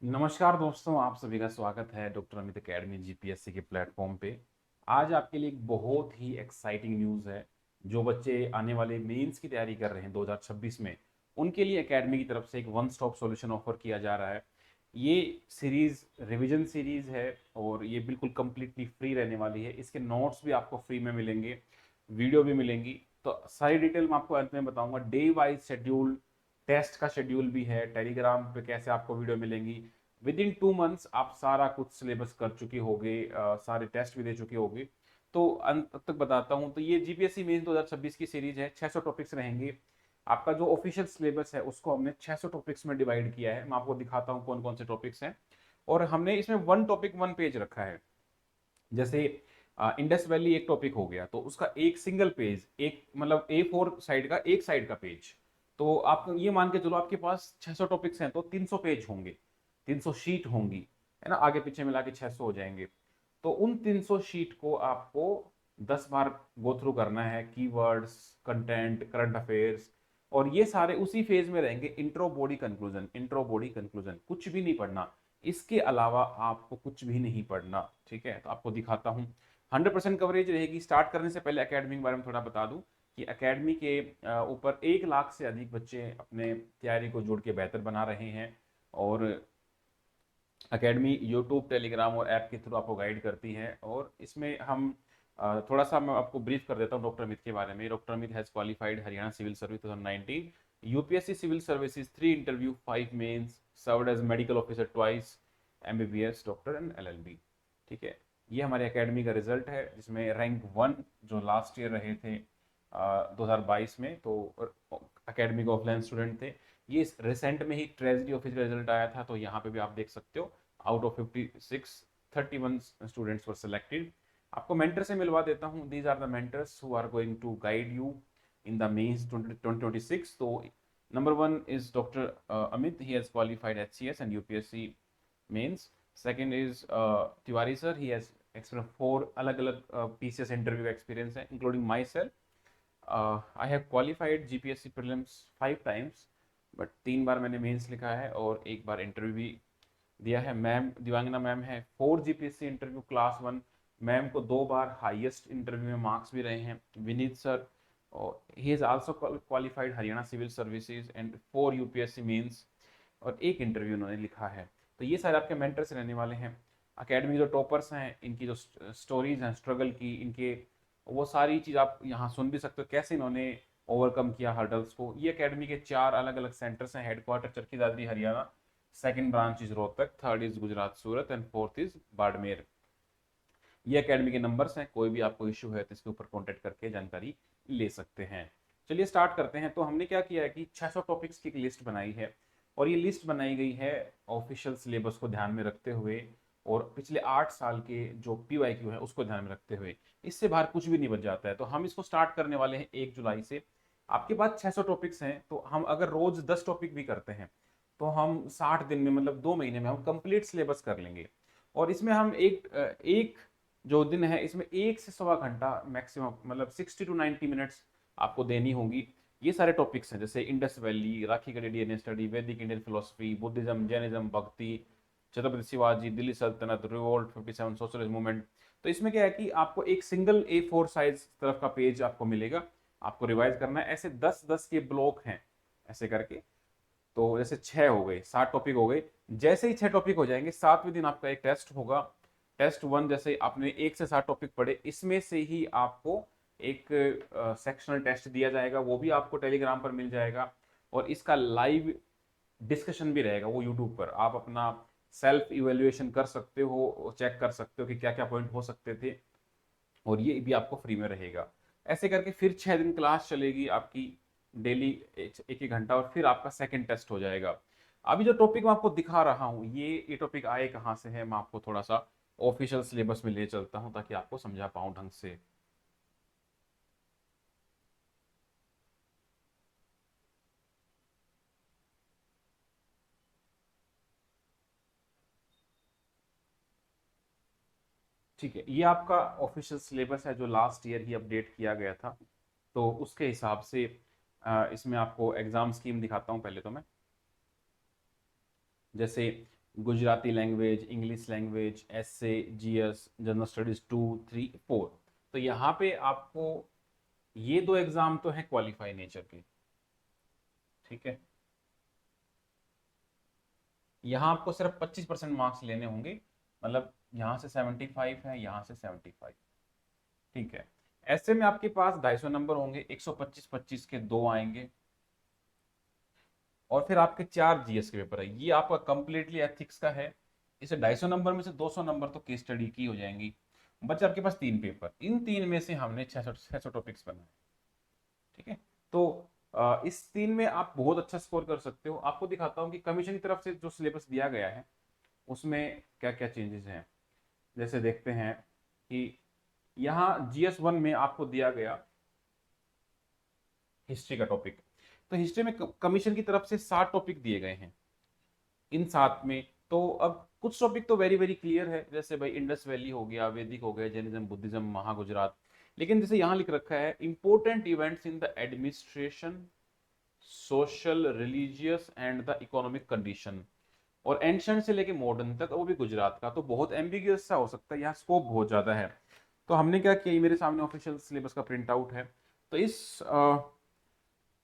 नमस्कार दोस्तों, आप सभी का स्वागत है डॉक्टर अमित अकेडमी जीपीएससी के प्लेटफॉर्म पे। आज आपके लिए एक बहुत ही एक्साइटिंग न्यूज़ है। जो बच्चे आने वाले मेंस की तैयारी कर रहे हैं 2026 में, उनके लिए एकेडमी की तरफ से एक वन स्टॉप सॉल्यूशन ऑफर किया जा रहा है। ये सीरीज़ रिवीजन सीरीज़ है और ये बिल्कुल कंप्लीटली फ्री रहने वाली है। इसके नोट्स भी आपको फ्री में मिलेंगे, वीडियो भी मिलेंगी। तो सारी डिटेल मैं आपको अंत में बताऊंगा। डे वाइज शेड्यूल, टेस्ट का शेड्यूल भी है, टेलीग्राम पे कैसे आपको वीडियो मिलेंगी। विद इन 2 मंथ्स आप सारा कुछ सिलेबस कर चुके होगे, सारे टेस्ट भी दे चुके होगे। तो अंत तक बताता हूँ। तो ये जीपीएससी मेंस 2026 की सीरीज है, 600 टॉपिक्स रहेंगे। आपका जो ऑफिशियल सिलेबस है उसको हमने 600 टॉपिक्स में डिवाइड किया है। मैं आपको दिखाता हूँ कौन कौन से टॉपिक्स हैं। और हमने इसमें वन टॉपिक वन पेज रखा है। जैसे इंडस वैली एक टॉपिक हो गया, तो उसका एक सिंगल पेज, एक मतलब A4 साइड का एक साइड का पेज। तो आप ये मान के चलो आपके पास 600 टॉपिक्स हैं तो 300 पेज होंगे, 300 शीट होंगी, है ना। आगे पीछे मिला के 600 हो जाएंगे। तो उन 300 शीट को आपको 10 बार गो थ्रू करना है। कीवर्ड्स, कंटेंट, करंट अफेयर्स, और ये सारे उसी फेज में रहेंगे। Intro body conclusion, intro body conclusion, कुछ भी नहीं पढ़ना। इसके अलावा आपको कुछ भी नहीं पढ़ना। ठीक है, तो आपको दिखाता हूँ। 100% कवरेज रहेगी। स्टार्ट करने से पहले एकेडमी के बारे में थोड़ा बता दूं कि एकेडमी के ऊपर 1 लाख से अधिक बच्चे अपने तैयारी को जोड़ के बेहतर बना रहे हैं। और एकेडमी यूट्यूब, टेलीग्राम और ऐप के थ्रू आपको गाइड करती है। और इसमें हम थोड़ा सा मैं आपको ब्रीफ कर देता हूँ डॉक्टर अमित के बारे में। Doctor Amit has qualified Haryana civil service 2019, UPSC civil services 3 interview 5 mains, served as medical officer twice, MBBS doctor and LLB. ठीक है, ये हमारे एकेडमी का रिजल्ट है जिसमें रैंक 1 जो लास्ट ईयर रहे थे 2022 में, तो एकेडमी के ऑफलाइन स्टूडेंट थे। ये रिसेंट में ही ट्रेजरी ऑफिस का रिजल्ट आया था, तो यहाँ पे भी आप देख सकते हो। Out of 56, 31 students were selected. आपको मेंटर से मिलवा देता हूँ। These are the mentors who are going to guide you in the mains 2026। तो नंबर 1 is Dr. Amit. He has qualified HCS and UPSC mains. Second is Tiwari sir. He has experience 4 अलग-अलग PCS interview experience है, including myself. I have qualified GPSC prelims 5 times, but 3 बार मैंने mains लिखा है और 1 बार interview भी दिया है। Ma'am Diwangana ma'am है 4 जीपीएससी इंटरव्यू क्लास 1। मैम को 2 बार हाईएस्ट इंटरव्यू में मार्क्स भी रहे हैं। विनीत सर, और ही is also qualified Haryana civil services and 4 UPSC mains, और 1 इंटरव्यू उन्होंने लिखा है। तो ये सारे आपके मेंटर्स रहने वाले हैं। अकेडमी जो टॉपर्स हैं, इनकी जो स्टोरीज हैं स्ट्रगल की, इनके वो सारी चीज़ आप यहाँ सुन भी सकते हो, कैसे इन्होंने ओवरकम किया हर्डल्स को। ये एकेडमी के 4 अलग अलग सेंटर्स हैं। Headquarter Charkhi Dadri Haryana, second branch is Rohtak, third is Gujarat Surat and fourth is Barmer. ये एकेडमी के नंबर्स हैं। कोई भी आपको इश्यू है तो इसके ऊपर कॉन्टेक्ट करके जानकारी ले सकते हैं। चलिए स्टार्ट करते हैं। तो हमने क्या किया है कि 600 टॉपिक्स की एक लिस्ट बनाई है, और ये लिस्ट बनाई गई है ऑफिशियल सिलेबस को ध्यान में रखते हुए और पिछले 8 साल के जो पीवाईक्यू है उसको ध्यान में रखते हुए। इससे बाहर कुछ भी नहीं बच जाता है। तो हम इसको स्टार्ट करने वाले हैं 1 जुलाई से। आपके पास 600 टॉपिक्स हैं, तो हम अगर रोज 10 टॉपिक भी करते हैं तो हम 60 दिन में, मतलब 2 महीने में हम कंप्लीट सिलेबस कर लेंगे। और इसमें हम एक जो दिन है इसमें 1 से 1.25 घंटा मैक्सिमम, मतलब 60 to 90 मिनट्स आपको देनी होगी। ये सारे टॉपिक्स हैं जैसे Indus valley, Rakhi Garhi DNA study, वैदिक इंडियन फिलोसफी, बुद्धिज्म, जैनिज्म, भक्ति, छत्रपति शिवाजी, दिल्ली सल्तनत, रिवोल्ट 57, सोशलिस्ट मूवमेंट। तो इसमें क्या है कि आपको एक सिंगल A4 साइज तरफ का पेज आपको मिलेगा। आपको रिवाइज करना है। ऐसे 10-10 के ब्लॉक हैं ऐसे करके। तो जैसे 6 हो गए, 7 टॉपिक हो गए। जैसे ही 6 टॉपिक हो जाएंगे, 7वें दिन आपका एक टेस्ट होगा। टेस्ट 1, जैसे आपने 1 से 7 टॉपिक पढ़े, इसमें से ही आपको एक सेक्शनल टेस्ट दिया जाएगा। वो भी आपको टेलीग्राम पर मिल जाएगा, और इसका लाइव डिस्कशन भी रहेगा वो यूट्यूब पर। आप अपना सेल्फ इवेल्युएशन कर सकते हो, चेक कर सकते हो कि क्या क्या पॉइंट हो सकते थे, और ये भी आपको फ्री में रहेगा। ऐसे करके फिर 6 दिन क्लास चलेगी आपकी, डेली एक एक घंटा, और फिर आपका सेकंड टेस्ट हो जाएगा। अभी जो टॉपिक मैं आपको दिखा रहा हूँ, ये टॉपिक आए कहाँ से है, मैं आपको थोड़ा सा ऑफिशियल सिलेबस में ले चलता हूँ ताकि आपको समझा पाऊँ ढंग से। ठीक है, ये आपका ऑफिशियल सिलेबस है जो लास्ट ईयर ही अपडेट किया गया था। तो उसके हिसाब से इसमें आपको एग्जाम स्कीम दिखाता हूँ पहले तो मैं। जैसे Gujarati language, English language, SA, GS, general studies 2, 3, 4। तो यहाँ पे आपको ये दो एग्जाम तो हैं क्वालिफाई नेचर के, ठीक है। यहाँ आपको सिर्फ 25% मार्क्स लेने होंगे, मतलब यहाँ से 75 है, यहाँ से 75, ठीक है। ऐसे में आपके पास 250 नंबर होंगे, 125 25 के दो आएंगे, और फिर आपके 4 जीएस के पेपर है। ये आपका कंप्लीटली एथिक्स का है। इसे 250 नंबर में से 200 नंबर तो केस स्टडी की हो जाएंगी। बच्चे आपके पास 3 पेपर, इन 3 में से हमने 600 टॉपिक्स बनाए, ठीक है। तो इस 3 में आप बहुत अच्छा स्कोर कर सकते हो। आपको दिखाता हूँ कि कमीशन की तरफ से जो सिलेबस दिया गया है उसमें क्या क्या चेंजेस हैं। जैसे देखते हैं कि यहाँ GS1 में आपको दिया गया हिस्ट्री का टॉपिक। तो हिस्ट्री में कमीशन की तरफ से 60 टॉपिक दिए गए हैं इन 7 में। तो अब कुछ टॉपिक तो वेरी वेरी क्लियर है, जैसे भाई इंडस वैली हो गया, वैदिक हो गया, जैनिज्म, बुद्धिज्म, महागुजरात। लेकिन जैसे यहाँ लिख रखा है important events in the administration, social, religious and the economic condition, और एंशियंट से लेके मॉडर्न तक, वो भी गुजरात का। तो बहुत एम्बिगियस सा हो सकता है, यहाँ स्कोप बहुत ज्यादा है। तो हमने क्या किया, मेरे सामने ऑफिशियल सिलेबस का प्रिंट आउट है। तो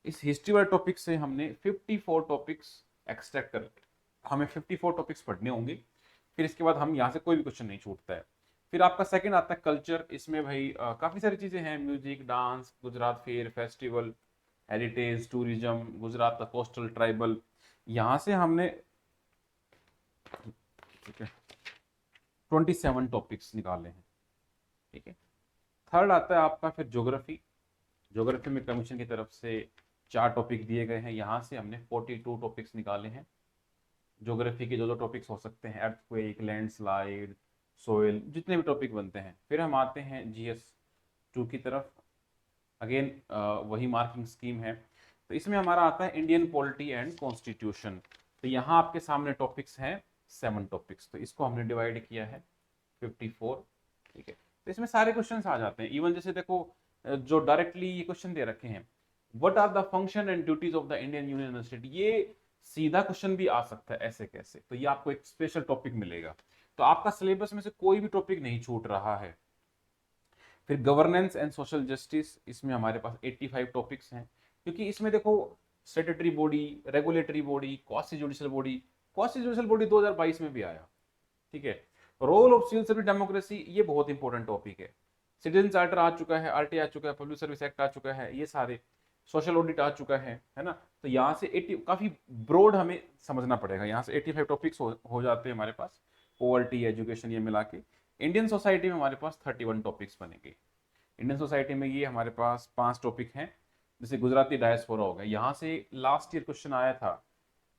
इस हिस्ट्री वाले टॉपिक से हमने 54 टॉपिक्स एक्सट्रैक्ट कर, हमें 54 टॉपिक्स पढ़ने होंगे। फिर इसके बाद हम यहाँ से कोई भी क्वेश्चन नहीं छूटता है। फिर आपका सेकंड आता है कल्चर। इसमें भाई काफी सारी चीजें हैं, music, dance, Gujarat fair, festival, heritage, tourism, Gujarat का कोस्टल ट्राइबल। यहाँ से हमने, ठीक है, 27 टॉपिक्स निकाले हैं, ठीक है। थर्ड आता है आपका फिर ज्योग्राफी। ज्योग्राफी में कमीशन की तरफ से 4 टॉपिक दिए गए हैं, यहाँ से हमने 42 टॉपिक्स निकाले हैं। ज्योग्राफी के जो जो टॉपिक्स हो सकते हैं, अर्थक्वेक, लैंडस्लाइड, सोइल, जितने भी टॉपिक बनते हैं। फिर हम आते हैं GS2 की तरफ। अगेन वही मार्किंग स्कीम है। तो इसमें हमारा आता है इंडियन पॉलिटी एंड कॉन्स्टिट्यूशन। तो यहाँ आपके सामने टॉपिक्स हैं 7 टॉपिक्स, तो इसको हमने डिवाइड किया है 54, ठीक है। तो इसमें सारे क्वेश्चन आ जाते हैं। इवन जैसे देखो जो डायरेक्टली ये क्वेश्चन दे रखे हैं, what are the function and duties of the Indian union university, ये सीधा क्वेश्चन भी आ सकता है ऐसे कैसे। तो ये आपको एक स्पेशल टॉपिक मिलेगा। तो आपका सिलेबस में से कोई भी टॉपिक नहीं छूट रहा है। फिर गवर्नेंस एंड सोशल जस्टिस, इसमें हमारे पास 85 टॉपिक्स हैं, क्योंकि इसमें देखो statutory body, regulatory body, quasi judicial body. Quasi judicial body 2022 में भी आया, ठीक है। Role of civil service democracy, ये बहुत इंपॉर्टेंट टॉपिक है। सिटीजन चार्टर आ चुका है, आरटी आ चुका है, पब्लिक सर्विस एक्ट आ चुका है, ये सारे, सोशल ऑडिट आ चुका है ना। तो यहाँ से 80 काफी ब्रॉड हमें समझना पड़ेगा। यहाँ से 85 टॉपिक्स हो जाते हैं हमारे पास, पॉवर्टी, एजुकेशन, ये मिला के। इंडियन सोसाइटी में हमारे पास 31 टॉपिक्स बनेंगे। इंडियन सोसाइटी में ये हमारे पास 5 टॉपिक हैं। जैसे गुजराती डायस्पोरा हो गया, यहाँ से लास्ट ईयर क्वेश्चन आया था,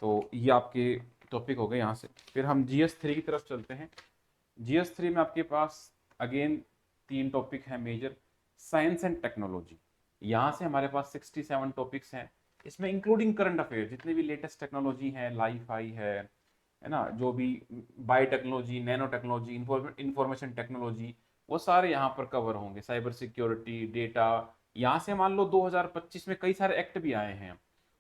तो ये आपके टॉपिक हो गए यहाँ से। फिर हम GS3 की तरफ चलते हैं। GS3 में आपके पास अगेन 3 टॉपिक हैं मेजर। साइंस एंड टेक्नोलॉजी, यहाँ से हमारे पास 67 टॉपिक्स हैं। इसमें इंक्लूडिंग करंट अफेयर, जितने भी लेटेस्ट टेक्नोलॉजी है, लाइफ आई है ना, जो भी biotechnology, nano technology, information technology, वो सारे यहाँ पर कवर होंगे। साइबर सिक्योरिटी, डेटा, यहाँ से मान लो 2025 में कई सारे एक्ट भी आए हैं,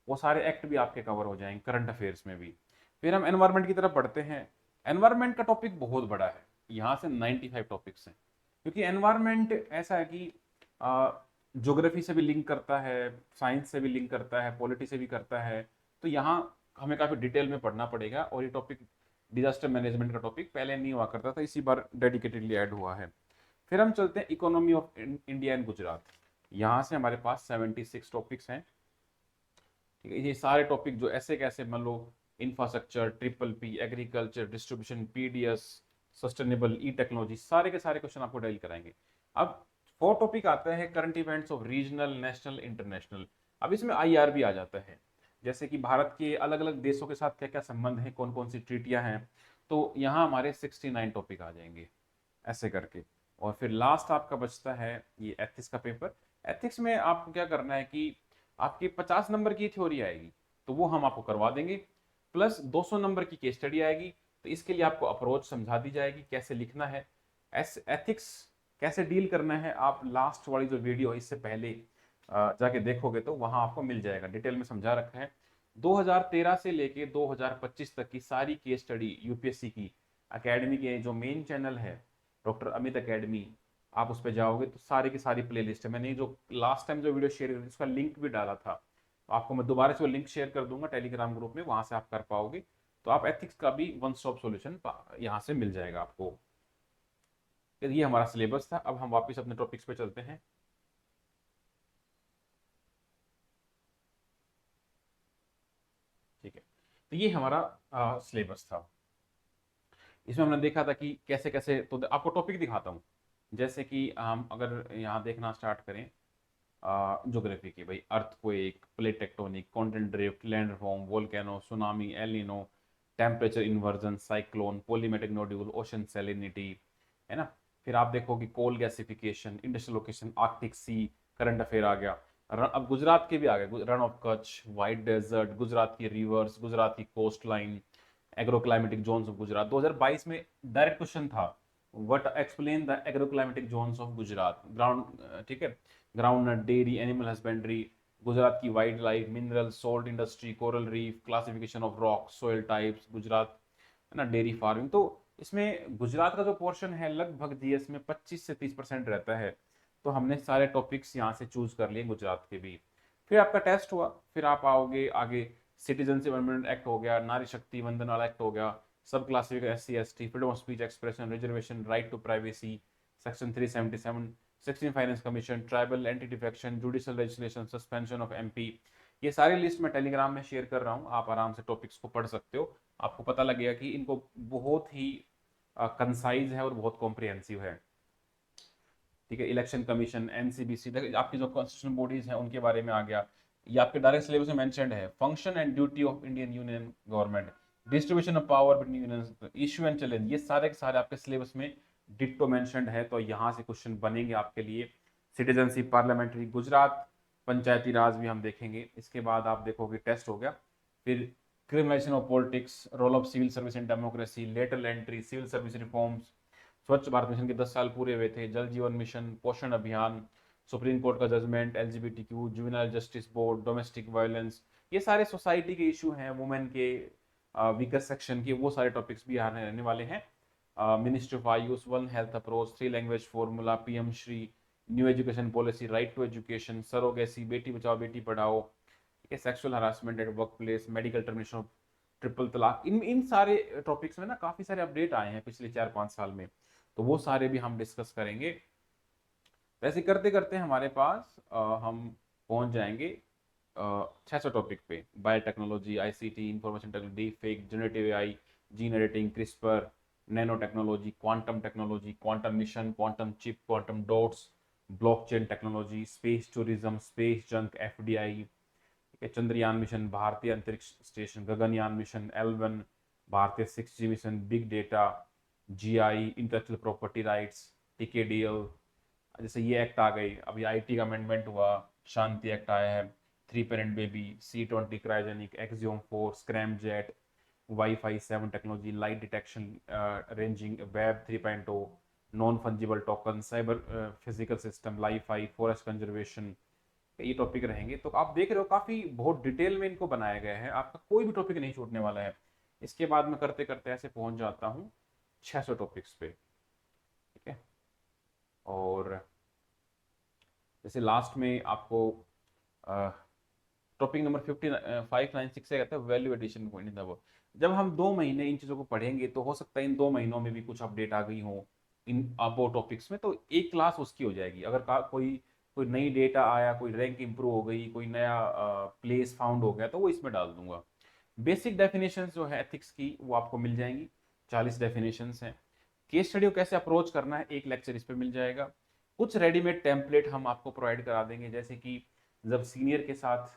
वो सारे एक्ट भी आपके कवर हो जाएंगे करंट अफेयर्स में भी। फिर हम एनवायरमेंट की तरफ बढ़ते हैं। एनवायरमेंट का टॉपिक बहुत बड़ा है, यहाँ से 95 टॉपिक्स हैं, क्योंकि एनवायरमेंट ऐसा है कि ज्योग्राफी से भी लिंक करता है, साइंस से भी लिंक करता है, पॉलिटी से भी करता है। तो यहाँ हमें काफी डिटेल में पढ़ना पड़ेगा। और ये टॉपिक डिजास्टर मैनेजमेंट का टॉपिक पहले नहीं हुआ करता था, इसी बार डेडिकेटेडली ऐड हुआ है। फिर हम चलते हैं economy of India and Gujarat. यहाँ से हमारे पास 76 टॉपिक्स हैं, ठीक है। ये सारे टॉपिक जो ऐसे कैसे, मान लो infrastructure, PPP, agriculture, distribution, PDS, sustainable, e technology, सारे के सारे क्वेश्चन आपको डील कराएंगे। अब 4 टॉपिक आता है current events of regional, national, international. अब इसमें IR भी आ जाता है, जैसे कि भारत के अलग अलग देशों के साथ क्या क्या संबंध है, कौन कौन सी ट्रीटियां हैं। तो यहाँ हमारे 69 टॉपिक आ जाएंगे ऐसे करके। और फिर लास्ट आपका बचता है ये एथिक्स का पेपर। एथिक्स में आपको क्या करना है कि आपकी 50 नंबर की थ्योरी आएगी, तो वो हम आपको करवा देंगे, प्लस 200 नंबर की केस स्टडी आएगी। तो इसके लिए आपको अप्रोच समझा दी जाएगी, कैसे लिखना है, एथिक्स कैसे डील करना है। आप लास्ट वाली जो वीडियो है इससे पहले जाके देखोगे तो वहां आपको मिल जाएगा, डिटेल में समझा रखा है। 2013 से लेके 2025 तक की सारी केस स्टडी यूपीएससी की एकेडमी के जो मेन चैनल है डॉक्टर अमित एकेडमी, आप उस पर जाओगे तो सारी की सारी प्लेलिस्ट है। मैंने जो लास्ट टाइम जो वीडियो शेयर करी उसका लिंक भी डाला था, तो आपको मैं दोबारा से वो लिंक शेयर कर दूंगा टेलीग्राम ग्रुप में, वहां से आप कर पाओगे। तो आप एथिक्स का भी वन स्टॉप सॉल्यूशन यहाँ से मिल जाएगा आपको। तो ये हमारा सिलेबस था। अब हम वापस अपने टॉपिक्स पे चलते हैं। ठीक है, तो ये हमारा सिलेबस था। इसमें हमने देखा था कि कैसे कैसे, तो आपको टॉपिक दिखाता हूँ। जैसे कि हम अगर यहाँ देखना स्टार्ट करें ज्योग्राफी की, भाई earthquake, plate tectonic, continent drift, land form, volcano, tsunami, El Nino, temperature inversion, cyclone, polymetallic nodule, ocean salinity, है ना। फिर आप देखो कि coal gasification, industrial location, Arctic sea, current affair आ गया। अब गुजरात के भी आ गए, run of Kutch, white desert, Gujarat की रिवर्स, गुजरात की coast line, agroclimatic zones of Gujarat. 2022 में डायरेक्ट क्वेश्चन था, what explain the agroclimatic zones of Gujarat. Ground, ठीक है, ground nut, dairy, animal husbandry, Gujarat की wild life, mineral, salt industry, coral reef, classification of rock, soil types, Gujarat, है ना, dairy farming. तो इसमें गुजरात का जो पोर्शन है लगभग जीएस में 25 से 30% रहता है। तो हमने सारे टॉपिक्स यहाँ से चूज कर लिए गुजरात के भी। फिर आपका टेस्ट हुआ, फिर आप आओगे आगे, सिटीजनशिप अमेंडमेंट एक्ट हो गया, नारी शक्ति वंदन एक्ट हो गया, सब क्लासिफिक SC ST, freedom of speech, expression, reservation, right to privacy, section 377, 16 finance commission, tribal anti defection, judicial legislation, suspension of MP। ये सारी लिस्ट मैं टेलीग्राम में शेयर कर रहा हूँ, आप आराम से टॉपिक्स को पढ़ सकते हो। आपको पता लगेगा कि इनको बहुत ही कंसाइज है और बहुत कॉम्प्रिहेंसिव है। ठीक है, इलेक्शन कमीशन, NCBC, आपकी जो कॉन्स्टिट्यूशन बॉडीज हैं उनके बारे में आ गया। ये आपके डायरेक्ट सिलेबस में मेंशन्ड है। Function and duty of Indian union government, distribution of power between union, issue and challenge, ये सारे के सारे आपके सिलेबस में डिट्टो मेंशन्ड है। तो यहाँ से क्वेश्चन बनेंगे आपके लिए। सिटीजनशिप, पार्लियामेंट्री, गुजरात, पंचायती राज भी हम देखेंगे। इसके बाद आप देखोगे टेस्ट हो गया। फिर criminalisation of politics, role of civil service in democracy, lateral entry, civil service reforms, Swachh Bharat mission के 10 साल पूरे हुए थे, जल जीवन mission, Poshan Abhiyan, supreme court का judgment, LGBTQ, juvenile justice board, domestic violence, ये सारे सोसाइटी के इशू हैं, वुमेन के वीकर सेक्शन के, वो सारे टॉपिक्स भी आने रहने वाले हैं। Ministry of AYUSH, one health approach, 3 language formula, PM Shri, new education policy, right to education, surrogacy, Beti Bachao Beti Padhao, ठीक है, sexual harassment at work place, medical termination of triple talaq, इन सारे टॉपिक्स में ना काफी सारे अपडेट आए हैं पिछले 4-5 साल में। तो वो सारे भी हम डिस्कस करेंगे। वैसे करते करते हमारे पास हम पहुंच जाएंगे 600 टॉपिक पे। Biotechnology, ICT, information technology, fake, generative AI, gene editing, CRISPR, nano technology, quantum technology, quantum mission, quantum chip, quantum dots, blockchain technology, space tourism, space junk, FDI, ठीक है, चंद्रयान मिशन, भारतीय अंतरिक्ष स्टेशन, गगनयान मिशन, L1, भारतीय 6G mission, big data, GI, intellectual property rights, TKDL, जैसे ये act आ गई। अभी IT का अमेंडमेंट हुआ, शांति एक्ट आया है, 3 parent baby, C20 cryogenic, Axiom 4, scrum jet, wifi 7 technology, light detection ranging, web 3.0, non fungible token, cyber physical system, Li-Fi, forest conservation, ये topic रहेंगे। तो आप देख रहे हो काफी बहुत डिटेल में इनको बनाया गया है, आपका कोई भी टॉपिक नहीं छूटने वाला है। इसके बाद मैं करते करते ऐसे पहुंच जाता हूँ 600 टॉपिक्स पे। ठीक है, और जैसे लास्ट में आपको टॉपिक नंबर 596 से कहता है value addition point in the work. जब हम 2 महीने इन चीज़ों को पढ़ेंगे तो हो सकता है इन 2 महीनों में भी कुछ अपडेट आ गई हो इन अब वो टॉपिक्स में, तो एक क्लास उसकी हो जाएगी। अगर कोई कोई नई डेटा आया, कोई रैंक इंप्रूव हो गई, कोई नया प्लेस फाउंड हो गया, तो वो इसमें डाल दूंगा। बेसिक डेफिनेशन जो है एथिक्स की वो आपको मिल जाएंगी, 40 डेफिनेशन हैं। केस स्टडी को कैसे अप्रोच करना है एक लेक्चर इस पर मिल जाएगा। कुछ रेडीमेड टेम्पलेट हम आपको प्रोवाइड करा देंगे, जैसे कि जब सीनियर के साथ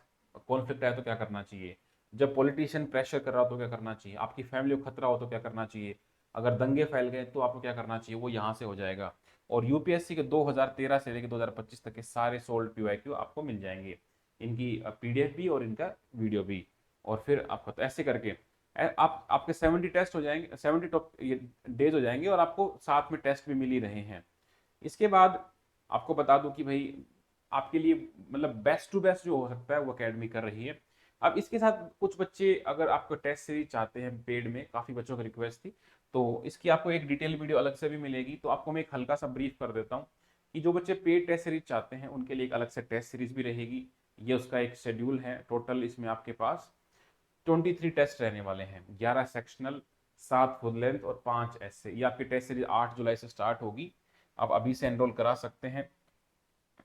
कॉन्फ्लिक्ट आए तो क्या करना चाहिए, जब पॉलिटिशियन प्रेशर कर रहा हो तो क्या करना चाहिए, आपकी फैमिली को खतरा हो तो क्या करना चाहिए, अगर दंगे फैल गए तो आपको क्या करना चाहिए, वो यहाँ से हो जाएगा। और यूपीएससी के 2013 से लेकर 2025 तक के सारे सोल्व PYQ आपको मिल जाएंगे, इनकी PDF भी और इनका वीडियो भी। और फिर आपको तो ऐसे करके आप आपके 70 टेस्ट हो जाएंगे, 70 टॉप डेज हो जाएंगे, और आपको साथ में टेस्ट भी मिल ही रहे हैं। इसके बाद आपको बता दूं कि भाई आपके लिए मतलब बेस्ट टू बेस्ट जो हो सकता है वो एकेडमी कर रही है। अब इसके साथ कुछ बच्चे अगर आपको टेस्ट सीरीज चाहते हैं पेड में, काफ़ी बच्चों की रिक्वेस्ट थी, तो इसकी आपको एक डिटेल वीडियो अलग से भी मिलेगी। तो आपको मैं एक हल्का सा ब्रीफ कर देता हूँ कि जो बच्चे पेड टेस्ट सीरीज चाहते हैं उनके लिए एक अलग से टेस्ट सीरीज भी रहेगी। ये उसका एक शेड्यूल है। टोटल इसमें आपके पास 23 टेस्ट रहने वाले हैं, 11 सेक्शनल, 7 फुल लेंथ और 5 ऐसे। ये आपकी टेस्ट सीरीज 8 जुलाई से स्टार्ट होगी। आप अभी से एनरोल करा सकते हैं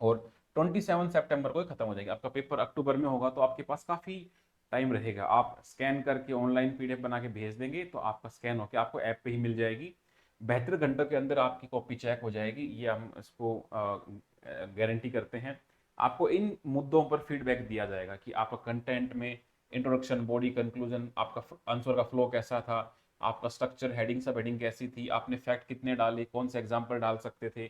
और 27 सितंबर को ही खत्म हो जाएगी। आपका पेपर अक्टूबर में होगा, तो आपके पास काफ़ी टाइम रहेगा। आप स्कैन करके ऑनलाइन पीडीएफ बना के भेज देंगे तो आपका स्कैन होकर आपको ऐप पे ही मिल जाएगी। 72 घंटों के अंदर आपकी कॉपी चेक हो जाएगी, ये हम इसको गारंटी करते हैं। आपको इन मुद्दों पर फीडबैक दिया जाएगा कि आपका कंटेंट में इंट्रोडक्शन, बॉडी, कंक्लूजन, आपका आंसर का फ्लो कैसा था, आपका स्ट्रक्चर, हेडिंग, सब हेडिंग कैसी थी, आपने फैक्ट कितने डाले, कौन से एग्जाम्पल डाल सकते थे,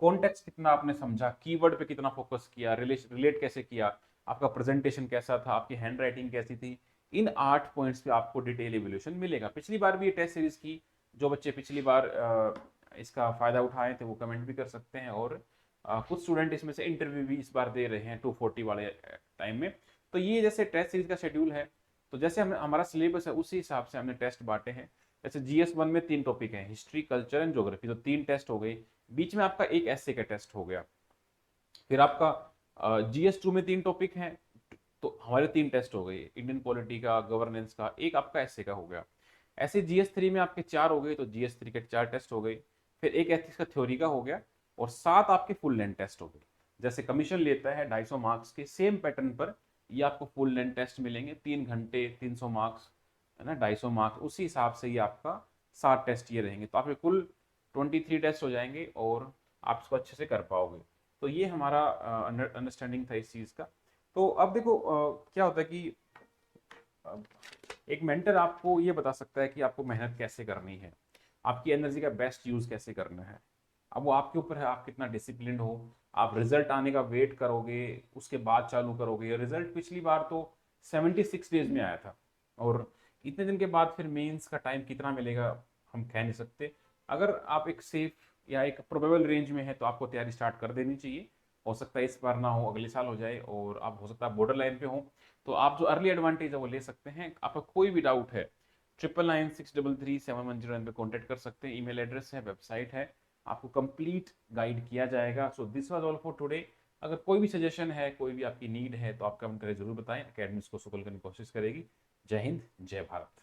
कॉन्टेक्स्ट कितना आपने समझा, कीवर्ड पे कितना फोकस किया, रिलेट कैसे किया, आपका प्रेजेंटेशन कैसा था, आपकी हैंड राइटिंग कैसी थी। इन 8 पॉइंट्स पे आपको डिटेल एवोल्यूशन मिलेगा। पिछली बार भी ये टेस्ट सीरीज की, जो बच्चे पिछली बार इसका फायदा उठाए थे वो कमेंट भी कर सकते हैं। और कुछ स्टूडेंट इसमें से इंटरव्यू भी इस बार दे रहे हैं 240 वाले टाइम में। तो ये जैसे टेस्ट सीरीज का शेड्यूल है, तो जैसे हम हमारा सिलेबस है उसी हिसाब से हमने टेस्ट बांटे हैं। जैसे GS1 में 3 टॉपिक हैं, हिस्ट्री, कल्चर एंड ज्योग्राफी, तो 3 टेस्ट हो गए। बीच में आपका एक ऐसे का टेस्ट हो गया। फिर आपका GS2 में 3 टॉपिक हैं, तो हमारे 3 टेस्ट हो गए, इंडियन पॉलिटी का, गवर्नेंस का, एक आपका ऐसे का हो गया। ऐसे GS3 में आपके 4 हो गए, तो GS3 के 4 टेस्ट हो गए। फिर एक एथिक्स का थ्योरी का हो गया और 7 आपके फुल लेंथ टेस्ट हो गए। जैसे कमीशन लेता है 250 मार्क्स के, सेम पैटर्न पर ये आपको फुल लेंथ टेस्ट मिलेंगे, 3 घंटे, 300 मार्क्स, है ना, 250 मार्क्स, उसी हिसाब से ये आपका 7 टेस्ट ये रहेंगे। तो आपके कुल 23 टेस्ट हो जाएंगे और आप इसको अच्छे से कर पाओगे। तो ये हमारा अंडरस्टैंडिंग था इस चीज़ का। तो अब देखो क्या होता है कि एक मेंटर आपको ये बता सकता है कि आपको मेहनत कैसे करनी है, आपकी एनर्जी का बेस्ट यूज कैसे करना है। अब वो आपके ऊपर है, आप कितना डिसिप्लिन हो। आप रिजल्ट आने का वेट करोगे, उसके बाद चालू करोगे। रिजल्ट पिछली बार तो 76 डेज में आया था, और इतने दिन के बाद फिर मेंस का टाइम कितना मिलेगा हम कह नहीं सकते। अगर आप एक सेफ या एक प्रोबेबल रेंज में है तो आपको तैयारी स्टार्ट कर देनी चाहिए। हो सकता है इस बार ना हो, अगले साल हो जाए, और आप हो सकता है बॉर्डर लाइन पे हो, तो आप जो अर्ली एडवांटेज है वो ले सकते हैं। आपका कोई भी डाउट है 9996333710 पे कॉन्टेक्ट कर सकते हैं। ईमेल एड्रेस है, वेबसाइट है, आपको कंप्लीट गाइड किया जाएगा। So this was all for today. अगर कोई भी सजेशन है, कोई भी आपकी नीड है, तो आप कमेंट करें, जरूर बताएं। अकेडमी इसको सफल करने की कोशिश करेगी। जय हिंद, जय भारत।